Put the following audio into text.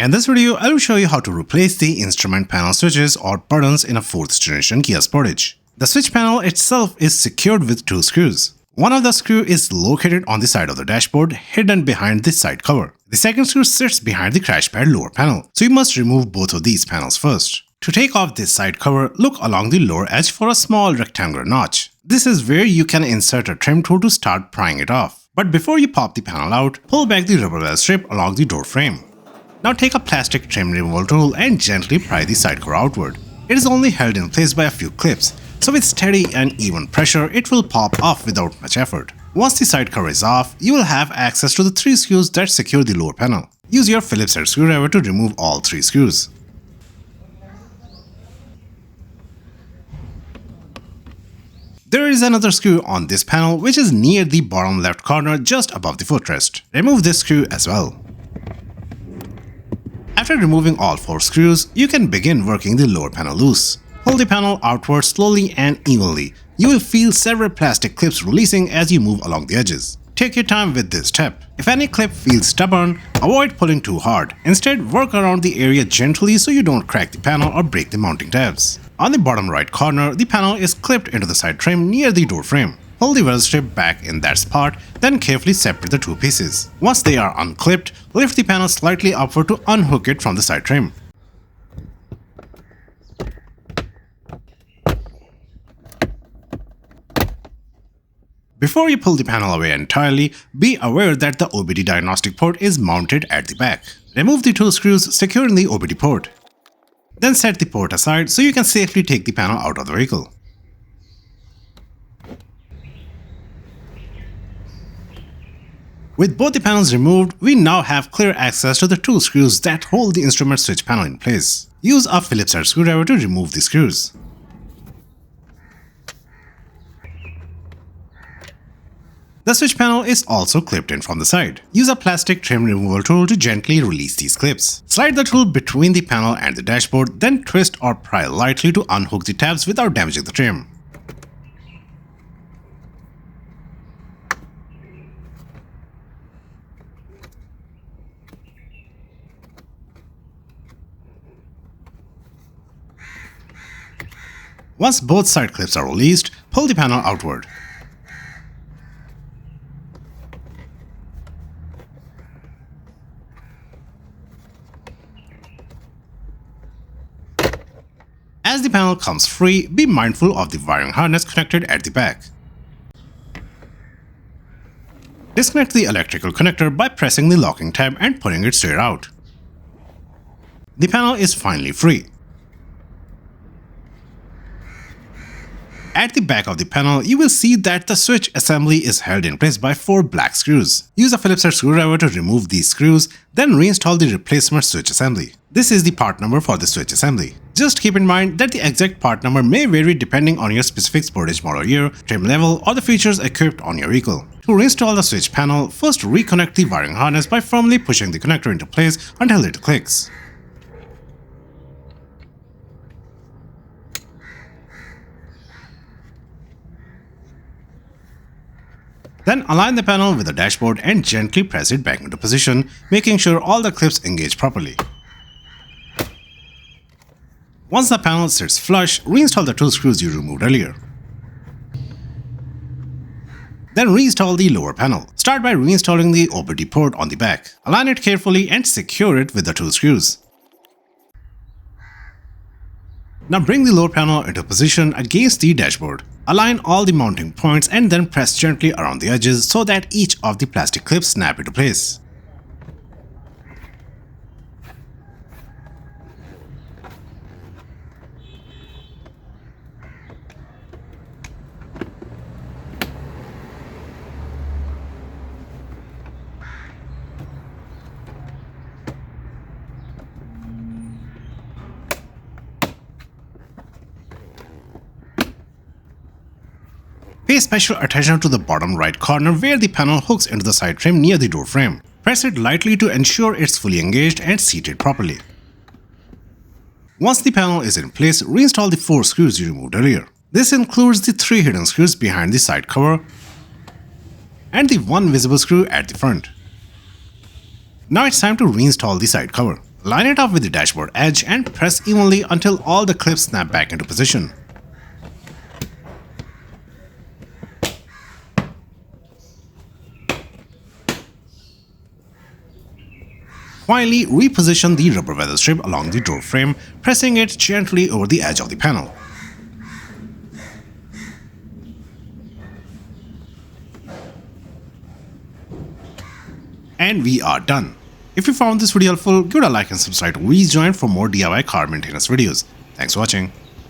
In this video, I will show you how to replace the instrument panel switches or buttons in a 4th generation Kia Sportage. The switch panel itself is secured with 2 screws. One of the screw is located on the side of the dashboard, hidden behind the side cover. The second screw sits behind the crash pad lower panel, so you must remove both of these panels first. To take off this side cover, look along the lower edge for a small rectangular notch. This is where you can insert a trim tool to start prying it off. But before you pop the panel out, pull back the rubber weather strip along the door frame. Now take a plastic trim removal tool and gently pry the side cover outward. It is only held in place by a few clips, so with steady and even pressure, it will pop off without much effort. Once the side cover is off, you will have access to the 3 screws that secure the lower panel. Use your Phillips head screwdriver to remove all 3 screws. There is another screw on this panel which is near the bottom left corner just above the footrest. Remove this screw as well. After removing all 4 screws, you can begin working the lower panel loose. Pull the panel outward slowly and evenly. You will feel several plastic clips releasing as you move along the edges. Take your time with this step. If any clip feels stubborn, avoid pulling too hard. Instead, work around the area gently so you don't crack the panel or break the mounting tabs. On the bottom right corner, the panel is clipped into the side trim near the door frame. Pull the weather strip back in that spot, then carefully separate the 2 pieces. Once they are unclipped, lift the panel slightly upward to unhook it from the side trim. Before you pull the panel away entirely, be aware that the OBD diagnostic port is mounted at the back. Remove the 2 screws securing the OBD port. Then set the port aside so you can safely take the panel out of the vehicle. With both the panels removed, we now have clear access to the 2 screws that hold the instrument switch panel in place. Use a Phillips head screwdriver to remove the screws. The switch panel is also clipped in from the side. Use a plastic trim removal tool to gently release these clips. Slide the tool between the panel and the dashboard, then twist or pry lightly to unhook the tabs without damaging the trim. Once both side clips are released, pull the panel outward. As the panel comes free, be mindful of the wiring harness connected at the back. Disconnect the electrical connector by pressing the locking tab and pulling it straight out. The panel is finally free. At the back of the panel, you will see that the switch assembly is held in place by 4 black screws. Use a Phillips head screwdriver to remove these screws, then reinstall the replacement switch assembly. This is the part number for the switch assembly. Just keep in mind that the exact part number may vary depending on your specific Sportage model year, trim level, or the features equipped on your vehicle. To reinstall the switch panel, first reconnect the wiring harness by firmly pushing the connector into place until it clicks. Then align the panel with the dashboard and gently press it back into position, making sure all the clips engage properly. Once the panel sits flush, reinstall the 2 screws you removed earlier. Then reinstall the lower panel. Start by reinstalling the OBD port on the back. Align it carefully and secure it with the 2 screws. Now bring the lower panel into position against the dashboard. Align all the mounting points and then press gently around the edges so that each of the plastic clips snap into place. Pay special attention to the bottom right corner where the panel hooks into the side trim near the door frame. Press it lightly to ensure it's fully engaged and seated properly. Once the panel is in place, reinstall the 4 screws you removed earlier. This includes the 3 hidden screws behind the side cover and the one visible screw at the front. Now it's time to reinstall the side cover. Line it up with the dashboard edge and press evenly until all the clips snap back into position. Finally, reposition the rubber weather strip along the door frame, pressing it gently over the edge of the panel. And we are done. If you found this video helpful, give it a like and subscribe to Rejoin for more DIY car maintenance videos. Thanks for watching.